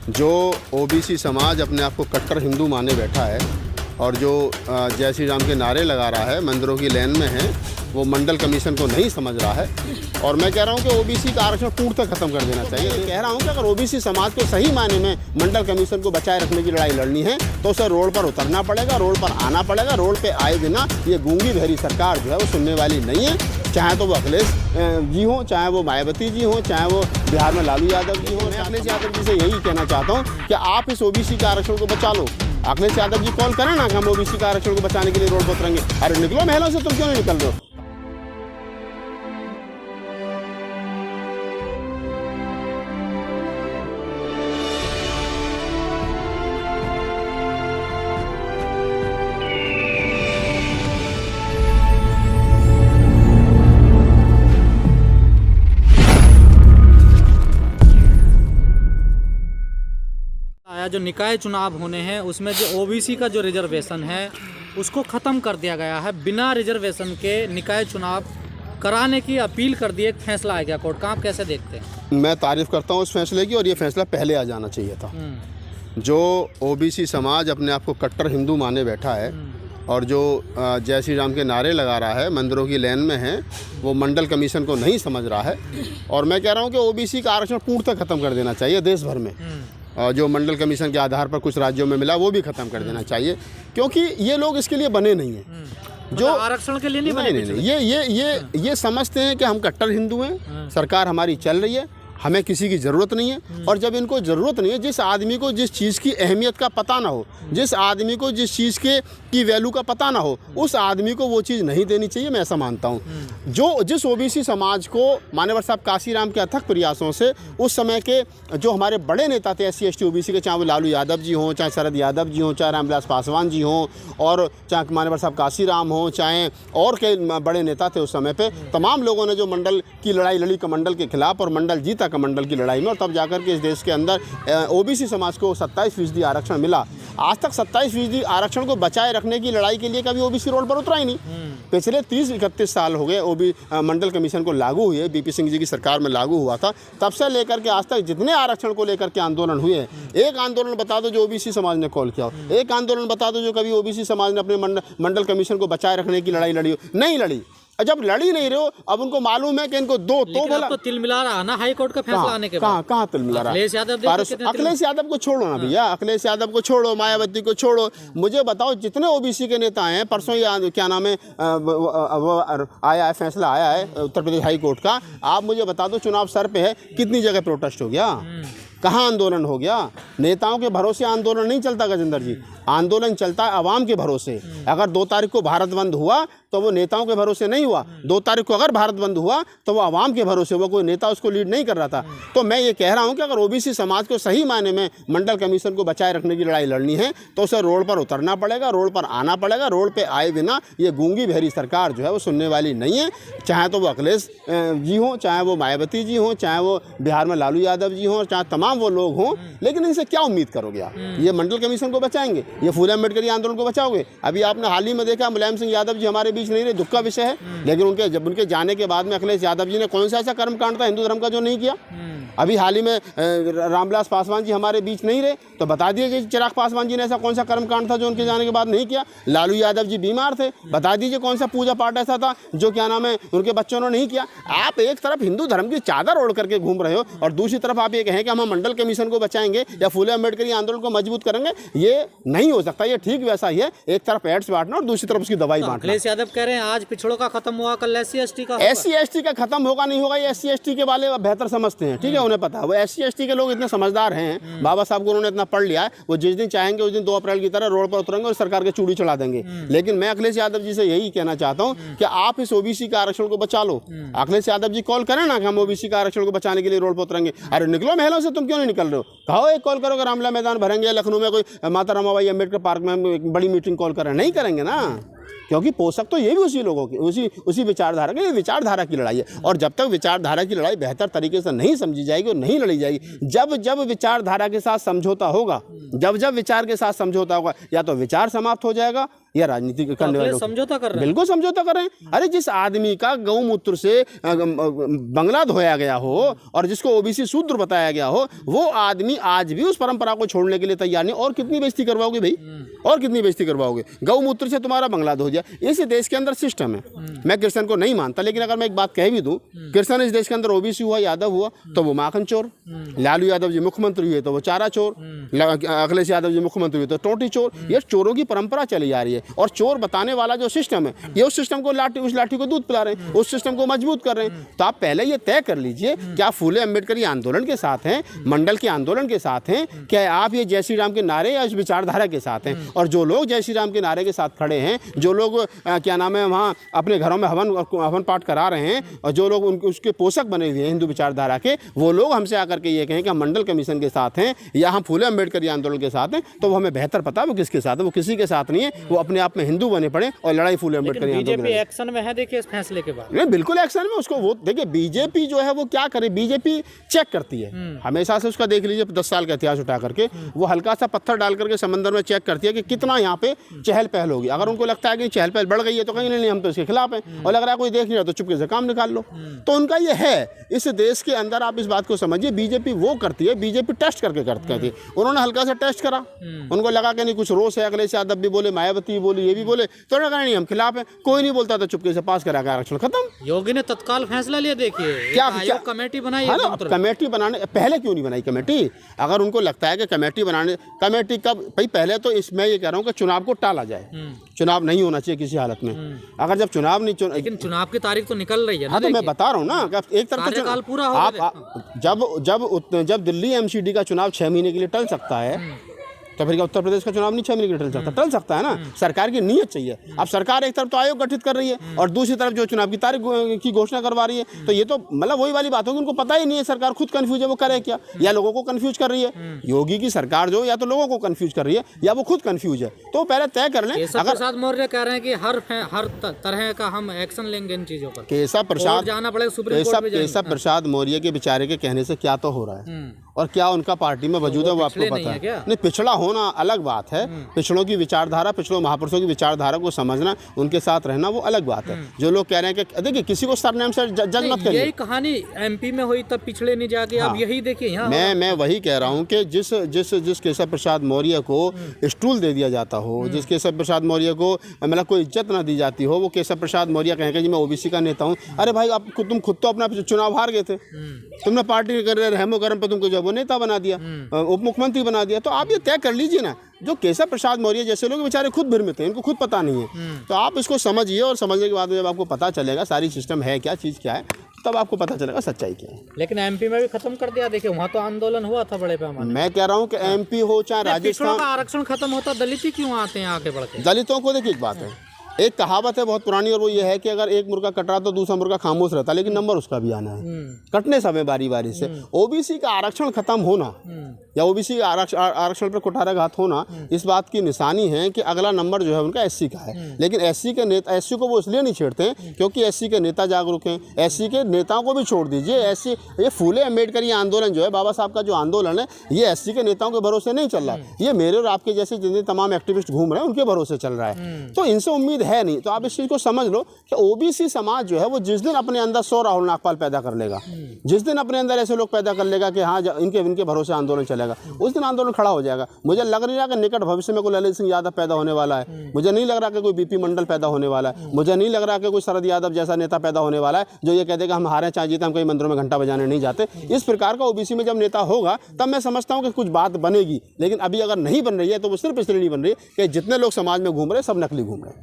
जो ओबीसी समाज अपने आप को कट्टर हिंदू माने बैठा है और जो जय श्री राम के नारे लगा रहा है, मंदिरों की लाइन में है, वो मंडल कमीशन को नहीं समझ रहा है। और मैं कह रहा हूँ कि ओबीसी का आरक्षण पूर्णतः खत्म कर देना चाहिए। कह रहा हूँ कि अगर ओबीसी समाज को सही मायने में मंडल कमीशन को बचाए रखने की लड़ाई लड़नी है तो उसे रोड पर उतरना पड़ेगा, रोड पर आना पड़ेगा। रोड पे आए बिना ये गूंगी बहरी सरकार जो है वो सुनने वाली नहीं है। चाहे तो वो अखिलेश जी हों, चाहे वो मायावती जी हों, चाहे वो बिहार में लालू यादव जी हों। मैं अखिलेश यादव जी से यही कहना चाहता हूँ कि आप इस ओबीसी का आरक्षण को बचा लो। अखिलेश यादव जी कॉल करें ना कि हम ओबीसी का आरक्षण को बचाने के लिए रोड पर उतरेंगे। अरे निकलो महिलाओं से, तुम क्यों नहीं निकल रहे हो? जो निकाय चुनाव होने हैं उसमें जो ओबीसी का जो रिजर्वेशन है उसको ख़त्म कर दिया गया है। बिना रिजर्वेशन के निकाय चुनाव कराने की अपील कर दी, एक फैसला आ गया कोर्ट का। आप कैसे देखते हैं? मैं तारीफ़ करता हूँ उस फैसले की, और ये फैसला पहले आ जाना चाहिए था। जो ओबीसी समाज अपने आप को कट्टर हिंदू माने बैठा है और जो जय श्री राम के नारे लगा रहा है, मंदिरों की लाइन में है, वो मंडल कमीशन को नहीं समझ रहा है। और मैं कह रहा हूँ कि ओबीसी का आरक्षण पूर्णतः खत्म कर देना चाहिए देश भर में। जो मंडल कमीशन के आधार पर कुछ राज्यों में मिला वो भी खत्म कर देना चाहिए, क्योंकि ये लोग इसके लिए बने नहीं हैं। जो आरक्षण के लिए नहीं बने। नहीं, ये समझते हैं कि हम कट्टर हिंदू हैं, सरकार हमारी चल रही है, हमें किसी की ज़रूरत नहीं है। और जब इनको ज़रूरत नहीं है, जिस आदमी को जिस चीज़ की अहमियत का पता ना हो, जिस आदमी को जिस चीज़ की वैल्यू का पता ना हो, उस आदमी को वो चीज़ नहीं देनी चाहिए। मैं ऐसा मानता हूँ। जिस ओबीसी समाज को मान्यवर साहब काशीराम के अथक प्रयासों से उस समय के जो हमारे बड़े नेता थे SC ST ओबीसी के, चाहे वो लालू यादव जी हों, चाहे शरद यादव जी हों, चाहे रामविलास पासवान जी हों, और चाहे मान्यवर साहब काशीराम हों, चाहे और के बड़े नेता थे उस समय पे, तमाम लोगों ने जो मंडल की लड़ाई लड़ी कमंडल के खिलाफ, और मंडल जीता कमंडल की लड़ाई में, और तब जाकर के इस देश के अंदर ओबीसी समाज को 27% आरक्षण मिला। आज तक 27% आरक्षण को बचाए रखने की लड़ाई के लिए कभी ओबीसी रोड पर उतरा ही नहीं। पिछले 30-31 साल हो गए मंडल कमीशन को लागू हुए, बीपी सिंह जी की सरकार में लागू हुआ था। तब से लेकर के आज तक जितने आरक्षण को लेकर के आंदोलन हुए हैं, एक आंदोलन बता दो जो ओबीसी समाज ने कॉल किया हो, एक आंदोलन बता दो जो कभी ओबीसी समाज ने अपने मंडल कमीशन को बचाए रखने की लड़ाई लड़ी हो? नहीं लड़ी। जब लड़ी नहीं रहे हो, अब उनको मालूम है कि इनको दो तो भला तो तिल मिला रहा ना हाई कोर्ट का फैसला आने के बाद। कहाँ तिल मिला रहा? अखिलेश यादव को छोड़ो ना भैया, अखिलेश यादव को छोड़ो, मायावती को छोड़ो, मुझे बताओ जितने ओबीसी के नेता हैं, परसों ये क्या नाम है आया है, फैसला आया है उत्तर प्रदेश हाई कोर्ट का, आप मुझे बता दो चुनाव सर पे है, कितनी जगह प्रोटेस्ट हो गया, कहाँ आंदोलन हो गया? नेताओं के भरोसे आंदोलन नहीं चलता गजेंद्र जी, आंदोलन चलता है आवाम के भरोसे। अगर 2 तारीख को भारत बंद हुआ तो वो नेताओं के भरोसे नहीं हुआ। 2 तारीख को अगर भारत बंद हुआ तो वो आवाम के भरोसे, वो कोई नेता उसको लीड नहीं कर रहा था। तो मैं ये कह रहा हूँ कि अगर ओबीसी समाज को सही मायने में मंडल कमीशन को बचाए रखने की लड़ाई लड़नी है तो उसे रोड पर उतरना पड़ेगा, रोड पर आना पड़ेगा। रोड पर आए बिना ये गूंगी बहरी सरकार जो है वो सुनने वाली नहीं है। चाहे तो वो अखिलेश जी हों, चाहे वो मायावती जी हों, चाहे वो बिहार में लालू यादव जी हों, चाहे तमाम वो लोग हों, लेकिन इनसे क्या उम्मीद करोगे आप? ये मंडल कमीशन को बचाएंगे? ये फूले अम्बेडकर आंदोलन को बचाओगे? अभी आपने हाल ही में देखा मुलायम सिंह यादव जी हमारे बीच नहीं रहे, दुख का विषय है। लेकिन उनके जाने के बाद में अखिलेश यादव जी ने कौन सा ऐसा कर्म कांड था हिंदू धर्म का जो नहीं किया? अभी हाल ही में रामविलास पासवान जी हमारे बीच नहीं रहे, तो बता दीजिए चिराग पासवान जी ने ऐसा कौन सा कर्म कांड था जो उनके जाने के बाद नहीं किया? लालू यादव जी बीमार थे, बता दीजिए कौन सा पूजा पाठ ऐसा था जो क्या नाम है उनके बच्चों ने नहीं किया? आप एक तरफ हिंदू धर्म की चादर ओढ़ करके घूम रहे हो और दूसरी तरफ आप ये कहें कि हम मंडल कमीशन को बचाएंगे या फूले अम्बेडकर आंदोलन को मजबूत करेंगे। ये नहीं हो सकता। ये ठीक वैसा ही है, एक तरफ एड्स बांटना और दूसरी तरफ उसकी दवाई बांटना। अखिलेश यादव कह रहे हैं आज पिछड़ों का खत्म हुआ, कल SC ST का SC ST का खत्म होगा नहीं होगा, ये SC ST के वाले बेहतर समझते हैं। ठीक है, उन्हें पता है। वो SC ST के लोग इतने समझदार हैं, बाबा साहब को उन्होंने इतना पढ़ लिया है, वो जिस दिन चाहेंगे उस दिन 2 अप्रैल की तरह रोड पर उतरेंगे और सरकार के चूड़ी चढ़ा देंगे। लेकिन मैं अखिलेश यादव जी से यही कहना चाहता हूँ कि आप इस ओबीसी का आरक्षण को बचा लो। अखिलेश यादव जी कॉल करें ना कि हम ओबीसी का आरक्षण को बचाने के लिए रोड पर उतरेंगे। अरे निकलो महिलाओं से, तुम क्यों नहीं निकल रहे हो? कहो एक कॉल करो कि रामलीला मैदान भरेंगे, लखनऊ में कोई माता रमाबाई अम्बेडकर पार्क में एक बड़ी मीटिंग कॉल करें। नहीं करेंगे ना, क्योंकि पोषक तो ये भी उसी लोगों की, उसी विचारधारा की। ये विचारधारा की लड़ाई है, और जब तक विचारधारा की लड़ाई बेहतर तरीके से नहीं समझी जाएगी और नहीं लड़ी जाएगी, जब विचारधारा के साथ समझौता होगा, जब विचार के साथ समझौता होगा, या तो विचार समाप्त हो जाएगा या राजनीति करने वाले लोग समझौता कर रहे हैं। बिल्कुल समझौता कर रहे हैं। अरे जिस आदमी का गौमूत्र से बंगला धोया गया हो और जिसको ओबीसी शूद्र बताया गया हो, वो आदमी आज भी उस परंपरा को छोड़ने के लिए तैयार नहीं। और कितनी बेइज्जती करवाओगे भाई, और कितनी बेइज्जती करवाओगे? गौमूत्र से तुम्हारा बंगला धो दिया। इस देश के अंदर सिस्टम है। मैं कृष्ण को नहीं मानता, लेकिन अगर मैं एक बात कह भी दूं, कृष्ण इस देश के अंदर ओबीसी हुआ, यादव हुआ तो वो माखन चोर, लालू यादव जी मुख्यमंत्री हुए तो वो चारा चोर, अखिलेश यादव जी मुख्यमंत्री हुए तो टोटी चोर। ये चोरों की परंपरा चली जा रही है। और चोर बताने वाला जो सिस्टम है, ये उस सिस्टम को उस लाठी को दूध पिला रहे हैं, उस सिस्टम को मजबूत कर रहे हैं। तो आप पहले ये तय कर लीजिए, क्या फूले अम्बेडकरी आंदोलन के साथ हैं, मंडल के आंदोलन के साथ हैं, क्या आप ये जय श्री राम के नारे या इस विचारधारा के साथ हैं? और जो लोग जय श्री राम के नारे के साथ खड़े हैं, जो लोग क्या नाम है वहाँ अपने घरों में हवन पाठ करा रहे हैं, और जो लोग उनके उसके पोषक बने हुए हैं हिंदू विचारधारा के, वो लोग हमसे आकर के ये कहें कि हम मंडल कमीशन के साथ हैं या हम फूले अम्बेडकरी आंदोलन के साथ हैं, तो वो हमें बेहतर पता है वो किसके साथ है। वो किसी के साथ नहीं है, वो अपने आप में हिंदू बने पड़े और लड़ाई फूले अम्बेडकरी आंदोलन। बीजेपी एक्शन में है, देखिए इस फैसले के बाद। नहीं, बिल्कुल एक्शन में उसको वो देखिए। बीजेपी जो है वो क्या करे, बीजेपी चेक करती है हमेशा से। उसका देख लीजिए 10 साल का इतिहास उठा करके, वो हल्का सा पत्थर डाल करके समंदर में चेक करती है कि कितना यहाँ पे चहल पहल होगी। अगर उनको लगता है कि चहल पहल बढ़ गई है तो कहीं नहीं, हम तो इसके खिलाफ हैं। और लग रहा है कोई देख नहीं रहा तो चुपके से काम निकाल लो। तो उनका ये है इस देश के अंदर। आप इस बात को समझिए, बीजेपी वो करती है, बीजेपी टेस्ट करके करती है। उन्होंने हल्का सा टेस्ट करा, उनको लगा कि नहीं कुछ रोष है, अखिलेश यादव भी बोले, मायावती भी बोली, ये भी बोले, तो लगा नहीं हम खिलाफ है। कोई नहीं बोलता था, चुपके से पास करा, आरक्षण खत्म। योगी ने तत्काल फैसला लिया। देखिए क्या कमेटी बनाई है। कमेटी बनाने पहले क्यों नहीं बनाई कमेटी? अगर उनको लगता है कि कमेटी बनाने, कमेटी कब भाई? पहले तो इसमें ये कह रहा हूँ कि चुनाव को टाला जाए। चुनाव नहीं होना चाहिए किसी हालत में। अगर जब चुनाव नहीं, लेकिन चुनाव की तारीख तो निकल रही है ना। हाँ, तो मैं बता रहा हूँ ना, एक तरफ कार्यकाल पूरा हो आप जब दिल्ली एमसीडी का चुनाव 6 महीने के लिए टल सकता है, तो फिर उत्तर प्रदेश का चुनाव नहीं 6 महीने के लिए टल सकता है ना। सरकार की नीयत चाहिए। अब सरकार एक तरफ तो आयोग गठित कर रही है और दूसरी तरफ जो चुनाव की तारीख की घोषणा करवा रही है, तो ये तो मतलब वही वाली बात होगी। उनको पता ही नहीं है, सरकार खुद कंफ्यूज है, वो करे क्या, या लोगों को कंफ्यूज कर रही है। योगी की सरकार जो या तो लोगों को कंफ्यूज कर रही है या वो खुद कंफ्यूज है। तो पहले तय कर लें। केशव प्रसाद मौर्य कह रहे हैं कि हर तरह का हम एक्शन लेंगे इन चीजों पर। केशव प्रसाद जाना पड़ेगा सुप्रीम कोर्ट में। केशव प्रसाद मौर्य के बेचारे के कहने से क्या तो हो रहा है और क्या उनका पार्टी में वजूद है वो आपको पता है। नहीं, पिछड़ा होना अलग बात है। पिछड़ों की विचारधारा, पिछड़ों महापुरुषों की विचारधारा को समझना, उनके साथ रहना वो अलग बात है। जो लोग कह रहे हैं कि देखिए किसी को सरनेम से जज मत करिए। यही कहानी एमपी में हुई, तब पिछड़े नहीं जाके अब यही देखिए यहाँ। मैं वही कह रहा हूँ कि जिस केशव प्रसाद मौर्य को स्टूल दे दिया जाता हो, जिस केशव प्रसाद मौर्य को मतलब कोई इज्जत ना दी जाती हो, वो केशव प्रसाद मौर्य कहेंगे जी मैं ओबीसी का नेता हूँ। अरे भाई तुम खुद तो अपना चुनाव हार गए थे, तुमने पार्टी कर रहमो करम पर तुमको जब वो नेता बना दिया, उप मुख्यमंत्री बना दिया। तो आप ये तय कर लीजिए ना, जो केशव प्रसाद मौर्य जैसे लोग बेचारे खुद भ्रमित हैं, इनको खुद पता नहीं है। तो आप इसको समझिए और समझने के बाद जब आपको पता चलेगा सारी सिस्टम है क्या, चीज़ क्या है, तब आपको पता चलेगा सच्चाई क्या है। लेकिन एमपी में भी खत्म कर दिया। देखिए वहाँ तो आंदोलन हुआ था बड़े पैमाने। मैं कह रहा हूँ कि एमपी हो चाहे राजस्थान का आरक्षण खत्म होता, दलित ही क्यों आते हैं आगे बढ़ के? दलितों को देखिए एक बात है, एक कहावत है बहुत पुरानी, और वो ये है कि अगर एक मुर्गा कट रहा तो दूसरा मुर्गा खामोश रहता, लेकिन नंबर उसका भी आना है कटने समय बारी बारी से। ओबीसी का आरक्षण खत्म होना या ओबीसी आरक्षण पर कुठाराघात होना इस बात की निशानी है कि अगला नंबर जो है उनका एससी का है। लेकिन एससी के नेता, एससी को वो इसलिए नहीं छेड़ते हैं क्योंकि एससी के नेता जागरूक हैं। एससी के नेताओं को भी छोड़ दीजिए। एससी ये फूले अम्बेडकरी आंदोलन जो है, बाबा साहब का जो आंदोलन है, ये एससी के नेताओं के भरोसे नहीं चल रहा है। ये मेरे और आपके जैसे जितने तमाम एक्टिविस्ट घूम रहे हैं उनके भरोसे चल रहा है। तो इनसे उम्मीद है नहीं। तो आप इस चीज़ को समझ लो कि ओबीसी समाज जो है वो जिस दिन अपने अंदर 100 राहुल नागपाल पैदा कर लेगा, जिस दिन अपने अंदर ऐसे लोग पैदा कर लेगा कि हाँ इनके भरोसे आंदोलन चलेगा, उस दिन आंदोलन खड़ा हो जाएगा। मुझे लग नहीं रहा कि निकट भविष्य में कोई ललित सिंह यादव पैदा होने वाला है। मुझे नहीं लग रहा कि कोई बीपी मंडल पैदा होने वाला है। मुझे नहीं लग रहा कि कोई शरद यादव जैसा नेता पैदा होने वाला है जो ये कह देगा हम हारे चाहे जीते, हम कई मंदिरों में घंटा बजाने नहीं जाते। इस प्रकार का ओबीसी में जब नेता होगा तब मैं समझता हूँ कि कुछ बात बनेगी। लेकिन अभी अगर नहीं बन रही है तो वो सिर्फ इसलिए नहीं बन रही कि जितने लोग समाज में घूम रहे हैं सब नकली घूम रहे हैं।